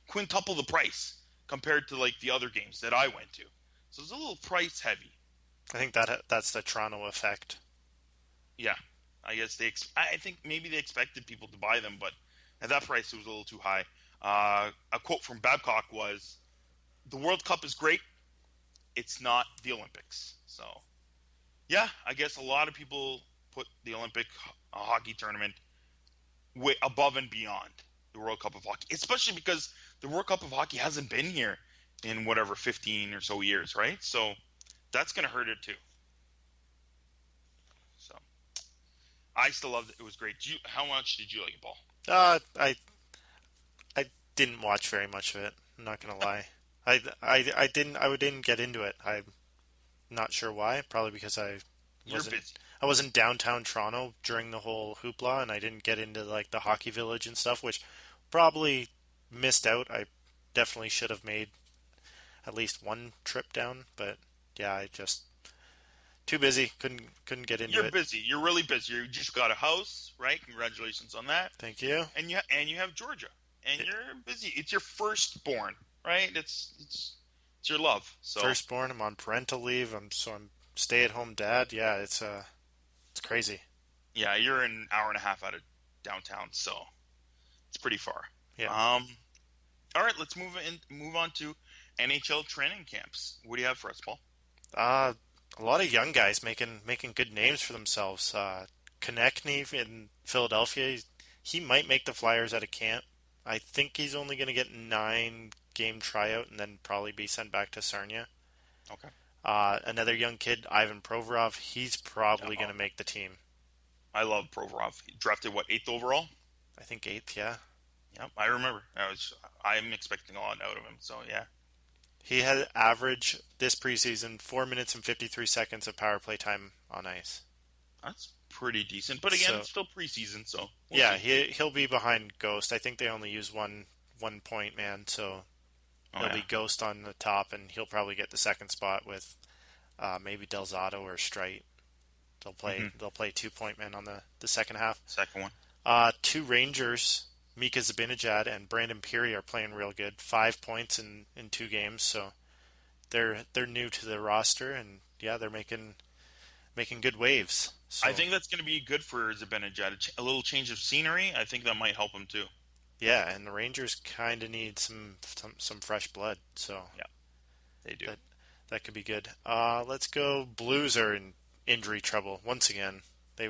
quintuple the price compared to like the other games that I went to. So it was a little price heavy. I think that's the Toronto effect. Yeah. I guess I think maybe they expected people to buy them, but at that price it was a little too high. A quote from Babcock was, "The World Cup is great. It's not the Olympics." So, yeah, I guess a lot of people put the Olympic hockey tournament way above and beyond the World Cup of Hockey, especially because the World Cup of Hockey hasn't been here in 15 or so years, right? So that's going to hurt it too. So I still loved it. It was great. How much did you like it, Paul? I didn't watch very much of it. I'm not going to lie. I didn't get into it. I'm not sure why. Probably because I I wasn't downtown Toronto during the whole hoopla, and I didn't get into like the hockey village and stuff, which probably missed out. I definitely should have made at least one trip down, but yeah, I just too busy, couldn't get into You're it. busy. You're really busy. You just got a house, right? Congratulations on that. Thank you. And you have Georgia, and you're busy. It's your firstborn, right? It's your love. So Firstborn, I'm on parental leave. I'm stay-at-home dad. Yeah, it's crazy. yeah, you're an hour and a half out of downtown, so it's pretty far. Yeah. All right, let's move on to NHL training camps. What do you have for us, Paul? A lot of young guys making good names for themselves. Konechny in Philadelphia, he might make the Flyers out of camp. I think he's only going to get 9-game tryout and then probably be sent back to Sarnia. Okay. Another young kid, Ivan Provorov, he's probably going to make the team. I love Provorov. He drafted what, 8th overall? I think 8th, yeah. Yep, I remember. I'm expecting a lot out of him. So yeah. He had average this preseason 4 minutes and 53 seconds of power play time on ice. That's pretty decent, but again, it's still preseason, so we'll see. He'll be behind Ghost. I think they only use one point man, so he'll be Ghost on the top, and he'll probably get the second spot with maybe Delzato or Strite. They'll play 2-point men on the second half. Second one. 2 Rangers, Mika Zibanejad and Brandon Peary are playing real good. 5 points in 2 games, so they're new to the roster, and yeah, they're making good waves. So, I think that's going to be good for Zibanejad. A little change of scenery. I think that might help him too. Yeah, and the Rangers kind of need some fresh blood. So yeah, they do. That could be good. Let's go. Blues are in injury trouble once again. They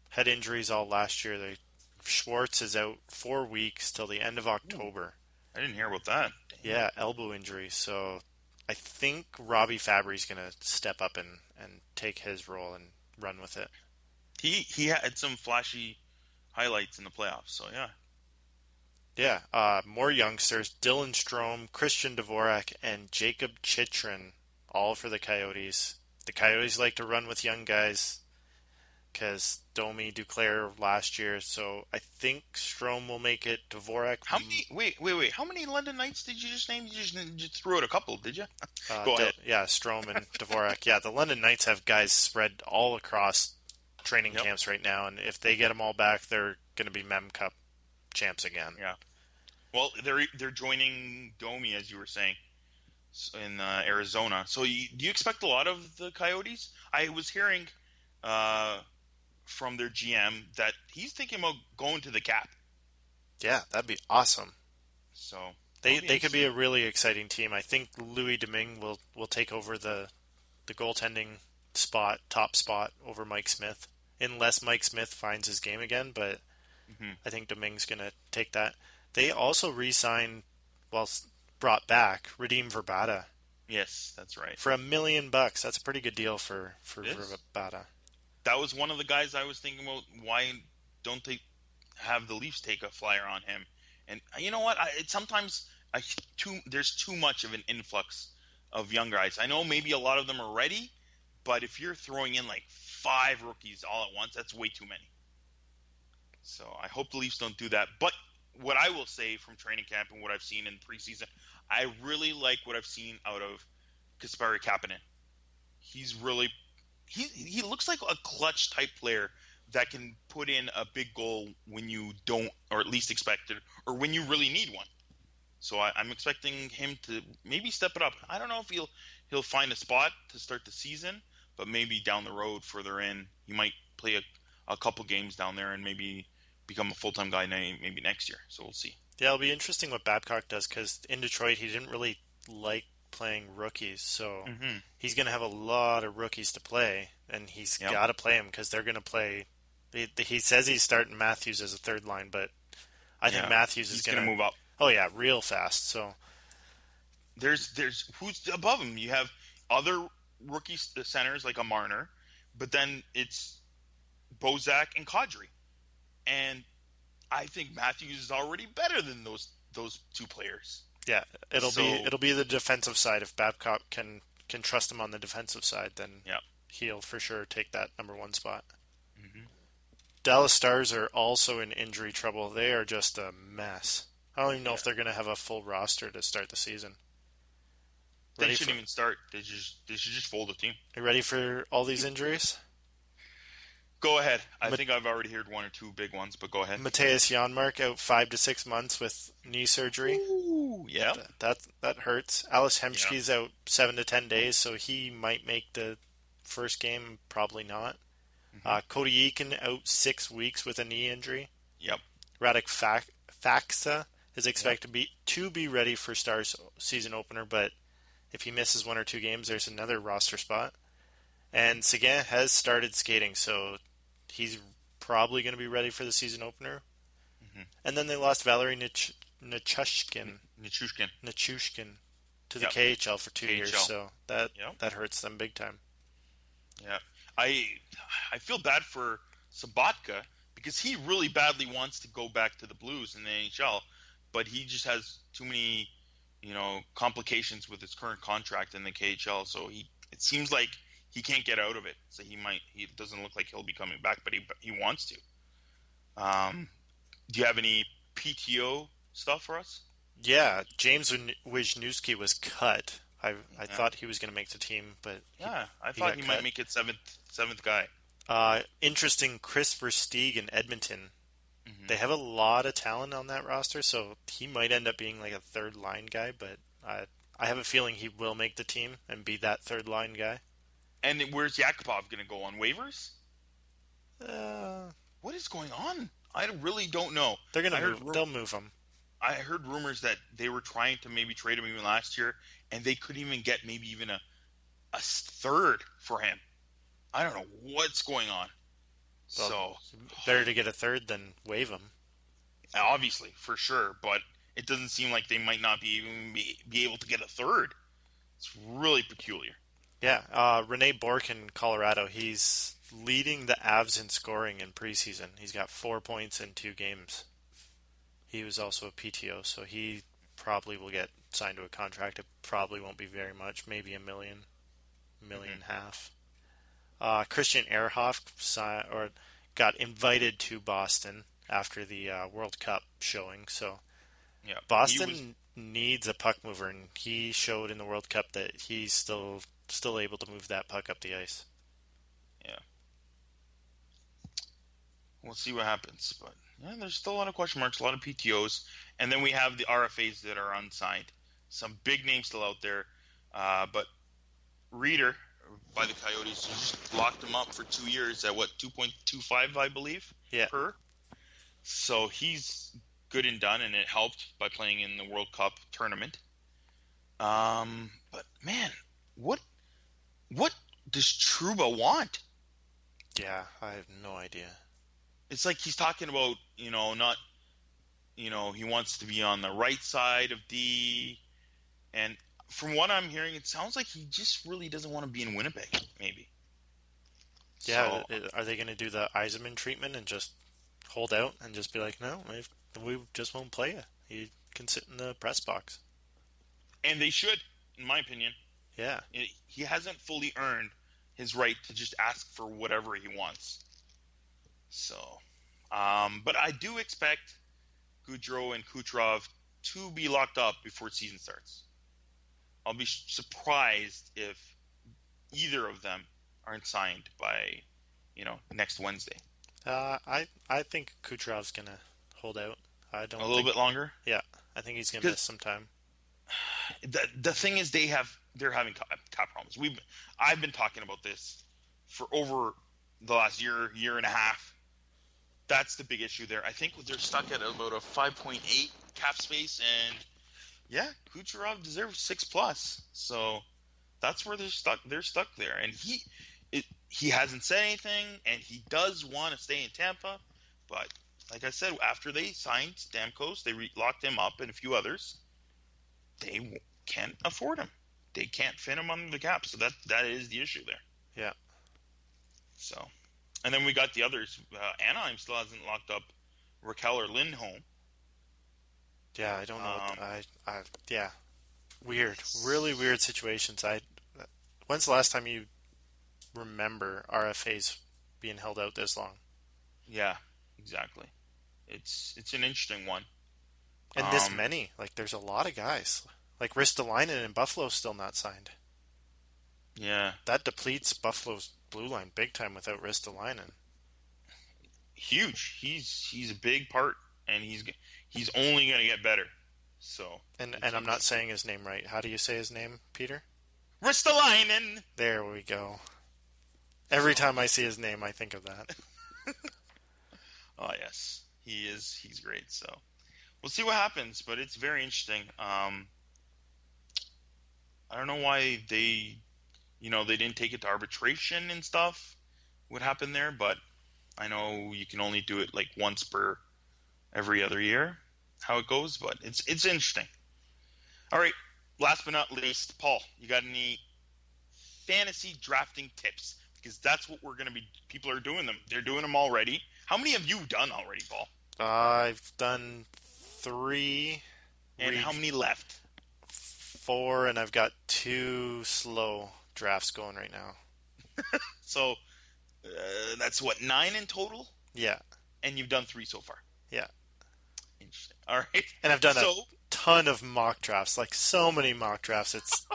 had injuries all last year. Schwartz is out 4 weeks till the end of October. I didn't hear about that. Yeah, elbow injury. So I think Robbie Fabry's going to step up and take his role and run with it. He had some flashy highlights in the playoffs, so yeah. Yeah, more youngsters. Dylan Strome, Christian Dvorak, and Jacob Chychrun, all for the Coyotes. The Coyotes like to run with young guys because Domi, Duclair last year, so I think Strome will make it. Dvorak. Wait. How many London Knights did you just name? You just threw out a couple, did you? Go ahead. Yeah, Strome and Dvorak. Yeah, the London Knights have guys spread all across training camps right now, and if they get them all back, they're going to be Mem Cup champs again. Yeah. Well, they're joining Domi, as you were saying, in Arizona. So do you expect a lot of the Coyotes? I was hearing from their GM that he's thinking about going to the Cap. Yeah, that'd be awesome. So they could be a really exciting team. I think Louis Domingue will take over the goaltending top spot over Mike Smith, unless Mike Smith finds his game again. But I think Domingue's going to take that. They also re-signed, brought back, Radim Verbata. Yes, that's right. For $1 million. That's a pretty good deal for Verbata. That was one of the guys I was thinking about. Why don't they have the Leafs take a flyer on him? And you know what? There's too much of an influx of young guys. I know maybe a lot of them are ready, but if you're throwing in like 5 rookies all at once, that's way too many. So I hope the Leafs don't do that. But what I will say from training camp and what I've seen in preseason, I really like what I've seen out of Kasperi Kapanen. He's really he looks like a clutch type player that can put in a big goal when you don't, or at least expect it, or when you really need one. So I'm expecting him to maybe step it up. I don't know if he'll find a spot to start the season, but maybe down the road, further in, he might play a couple games down there and maybe become a full-time guy maybe next year. So we'll see. Yeah, it'll be interesting what Babcock does, because in Detroit he didn't really like playing rookies, so he's going to have a lot of rookies to play, and he's got to play them because they're going to play. He says he's starting Matthews as a third line, but I think Matthews is going to move up. Oh yeah, real fast. So there's who's above him. You have other rookie centers like a Marner, but then it's Bozak and Kadri. And I think Matthews is already better than those 2 players. Yeah, it'll be the defensive side. If Babcock can trust him on the defensive side, then he'll for sure take that number 1 spot. Hmm. Dallas Stars are also in injury trouble. They are just a mess. I don't even know Yeah. if they're going to have a full roster to start the season. They Ready shouldn't for even start. They should just fold the team. you ready for all these injuries? Go ahead. I Ma- think I've already heard one or two big ones, but go ahead. Mateus Janmark out 5 to 6 months with knee surgery. Ooh, yeah, That hurts. Alice yeah. Hemsky's out 7 to 10 days, so he might make the first game. Probably not. Hmm. Cody Eakin out 6 weeks with a knee injury. Yep, Radek Faksa is yep. expected to be ready for Stars season opener, but if he misses 1 or 2 games, there's another roster spot. And Seguin has started skating, so he's probably going to be ready for the season opener. Hmm. And then they lost Valerie Nichushkin. Nichushkin to the Yep. KHL for 2 years, KHL. so that Yep. that hurts them big time. Yeah. I I feel bad for Sabatka because he really badly wants to go back to the Blues in the NHL, but he just has too many, complications with his current contract in the KHL. So it seems like he can't get out of it. So he doesn't look like he'll be coming back, but he wants to. Um, do you have any PTO stuff for us? Yeah, James Wisniewski was cut. I Yeah. thought he was going to make the team, but Yeah, I he thought got he might cut. make it seventh guy. Interesting, Chris Versteeg in Edmonton. Hmm. They have a lot of talent on that roster, so he might end up being like a third line guy, but I have a feeling he will make the team and be that third line guy. And where's Yakupov going to go on waivers? Uh, What is going on? I really don't know. they're gonna I heard move. They'll move him. I heard rumors that they were trying to maybe trade him even last year, and they couldn't even get maybe even a third for him. I don't know what's going on. Well, So better to get a third than waive him. obviously, for sure, but it doesn't seem like they might not be able to get a third. It's really peculiar. Yeah, Rene Bourque in Colorado. He's leading the Avs in scoring in preseason. He's got 4 points in 2 games. He was also a PTO, so he probably will get signed to a contract. It probably won't be very much, maybe a million, million Hmm. and a half. Christian Ehrhoff got invited to Boston after the World Cup showing. So Yeah, he was. Boston needs a puck mover, and he showed in the World Cup that he's still able to move that puck up the ice. Yeah, we'll see what happens, but yeah, there's still a lot of question marks, a lot of PTOs, and then we have the RFAs that are unsigned. Some big names still out there, but Reader by the Coyotes just locked him up for 2 years at what 2.25, I believe, Yeah, per. So he's good and done, and it helped by playing in the World Cup tournament. But man, what what does Truba want? yeah, I have no idea. It's like he's talking about not he wants to be on the right side of D, and from what I'm hearing, it sounds like he just really doesn't want to be in Winnipeg, maybe. Yeah, So are they going to do the Eisenman treatment and just hold out and just be like, no, we just won't play you. You can sit in the press box. and they should, in my opinion. Yeah, He hasn't fully earned his right to just ask for whatever he wants. So, but I do expect Goudreau and Kucherov to be locked up before season starts. I'll be surprised if either of them aren't signed by, next Wednesday. I think Kucherov's going to hold out. I A don't little think. bit longer. Yeah, I think he's going to Because miss some time. the thing is, they're having cap problems. I've been talking about this for over the last year and a half. That's the big issue there. I think they're stuck at about a 5.8 cap space, and yeah, Kucherov deserves 6 plus. So that's where they're stuck. They're stuck there, and he hasn't said anything, and he does want to stay in Tampa, but like I said, after they signed Stamkos, they locked him up and a few others. They can't afford him. They can't fit him under the cap. So that is the issue there. Yeah, So, and then we got the others. Anaheim still hasn't locked up Raquel or Lindholm. yeah, I don't know. Um, Yeah, weird, really weird situations. When's the last time you remember RFAs being held out this long. Yeah, exactly. It's an interesting one. And this many. Like, there's a lot of guys. Like, Ristolainen in Buffalo's still not signed. Yeah. That depletes Buffalo's blue line big time without Ristolainen. Huge. He's a big part, and he's only going to get better. So. And I'm not saying his name right. How do you say his name, Peter? Ristolainen! There we go. Every time I see his name, I think of that. Oh, yes. He's great, so we'll see what happens, but it's very interesting. I don't know why they didn't take it to arbitration and stuff. What happened there? But I know you can only do it like once per every other year. How it goes, but it's interesting. All right, last but not least, Paul, you got any fantasy drafting tips? Because that's what people are doing them. They're doing them already. How many have you done already, Paul? I've done 3. And how many left? 4, and I've got 2 slow drafts going right now. So that's what, 9 in total? Yeah. And you've done 3 so far? Yeah. Interesting. All right. And I've done a ton of mock drafts, like so many mock drafts. It's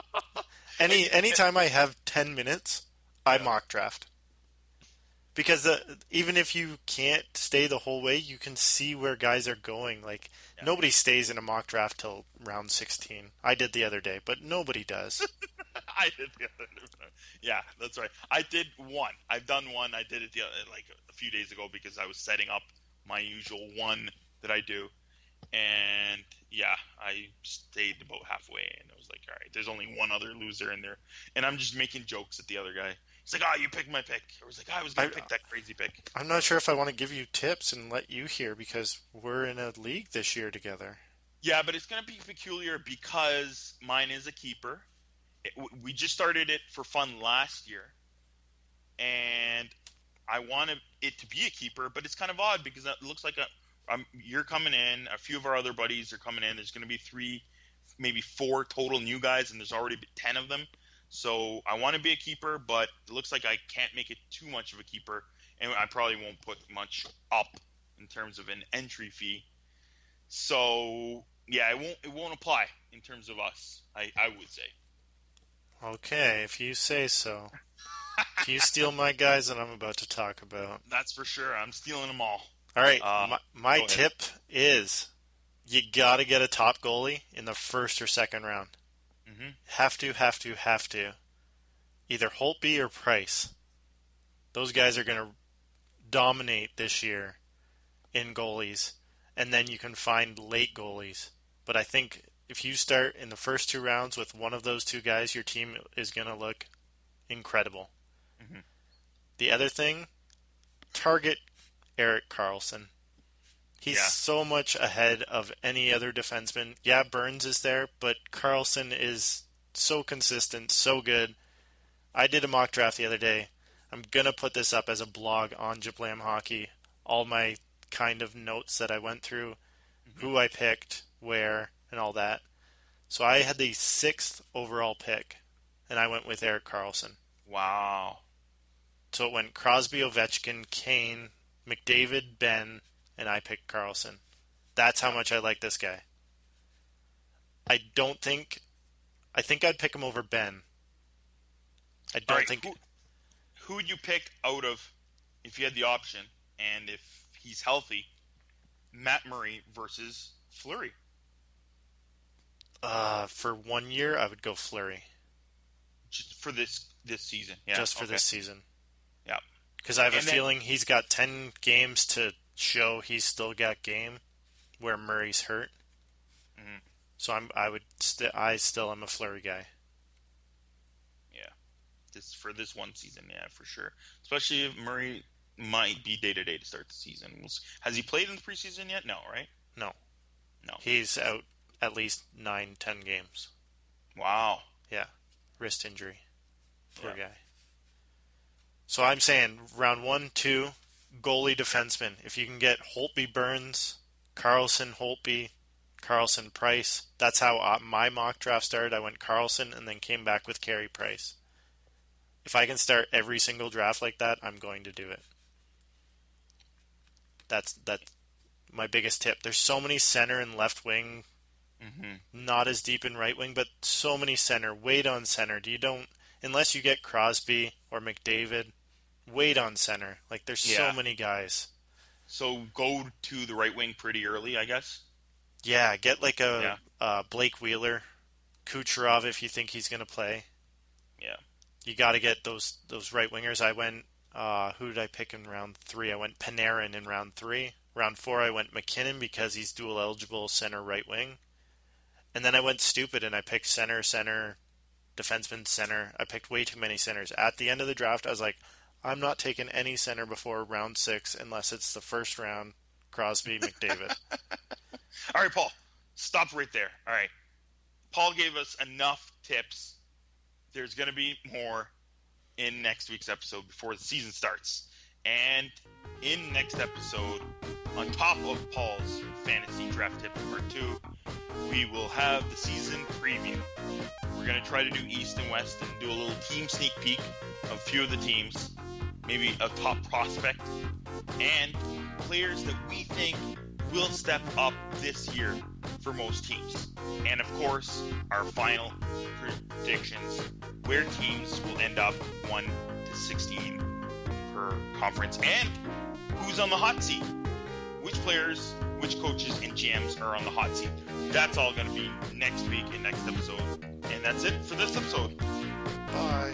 anytime I have 10 minutes, I mock draft. Because even if you can't stay the whole way, you can see where guys are going. Like, nobody stays in a mock draft till round 16. I did the other day, but nobody does. I did the other day. Yeah, that's right. I did one. I've done one. I did it like a few days ago because I was setting up my usual one that I do. And, yeah, I stayed about halfway, and I was like, all right, there's only one other loser in there. And I'm just making jokes at the other guy. He's like, you picked my pick. I was like, I was going to pick that crazy pick. I'm not sure if I want to give you tips and let you hear because we're in a league this year together. Yeah, but it's going to be peculiar because mine is a keeper. We just started it for fun last year, and I wanted it to be a keeper, but it's kind of odd because it looks like you're coming in, a few of our other buddies are coming in. There's going to be 3, maybe 4 total new guys, and there's already 10 of them. So I want to be a keeper, but it looks like I can't make it too much of a keeper, and I probably won't put much up in terms of an entry fee. So yeah, it won't apply in terms of us. I would say. Okay, if you say so. If you steal my guys that I'm about to talk about. That's for sure. I'm stealing them all. All right, my tip is you got to get a top goalie in the first or second round. Mm-hmm. Have to. Either Holtby or Price. Those guys are going to dominate this year in goalies. And then you can find late goalies. But I think if you start in the first 2 rounds with one of those 2 guys, your team is going to look incredible. Mm-hmm. The other thing, target Erik Karlsson. He's so much ahead of any other defenseman. Yeah, Burns is there, but Karlsson is so consistent, so good. I did a mock draft the other day. I'm going to put this up as a blog on Jablam Hockey. All my kind of notes that I went through, who I picked, where, and all that. So I had the 6th overall pick, and I went with Erik Karlsson. Wow. So it went Crosby, Ovechkin, Kane, McDavid, Ben, and I picked Karlsson. That's how much I like this guy. I think I'd pick him over Ben. I don't think... Who would you pick out of, if you had the option, and if he's healthy, Matt Murray versus Fleury? For 1 year, I would go Fleury. Just for this season. Yeah. Just for this season. Yeah. Because I have a feeling he's got 10 games to show he's still got game where Murray's hurt. Mm-hmm. So I still am a Fleury guy. Yeah. For this one season, yeah, for sure. Especially if Murray might be day-to-day to start the season. Has he played in the preseason yet? No, right? No. He's out at least 9-10 games. Wow. Yeah. Wrist injury. Poor guy. So I'm saying round 1, 2, goalie defenseman. If you can get Holtby, Burns, Karlsson, Holtby, Karlsson, Price. That's how my mock draft started. I went Karlsson and then came back with Carey Price. if I can start every single draft like that, I'm going to do it. That's my biggest tip. There's so many center and left wing, not as deep in right wing, but so many center. Wait on center. Unless you get Crosby or McDavid, wait on center. Like, there's so many guys. So go to the right wing pretty early, I guess. Yeah, get like a Blake Wheeler, Kucherov if you think he's going to play. Yeah. You got to get those right wingers. I went, who did I pick in round 3? I went Panarin in round 3. Round 4, I went McKinnon because he's dual eligible center right wing. And then I went stupid and I picked center, defenseman, center. I picked way too many centers. At the end of the draft, I was like, I'm not taking any center before round 6 unless it's the first round, Crosby, McDavid. All right, Paul, stop right there. All right. Paul gave us enough tips. There's going to be more in next week's episode before the season starts. And in next episode, on top of Paul's fantasy draft tip number 2, we will have the season preview. We're going to try to do East and West and do a little team sneak peek of a few of the teams, maybe a top prospect, and players that we think will step up this year for most teams. And of course, our final predictions, where teams will end up 1 to 16 per conference, and who's on the hot seat. Which players, which coaches, and GMs are on the hot seat. That's all going to be next week in next episode. And that's it for this episode. Bye.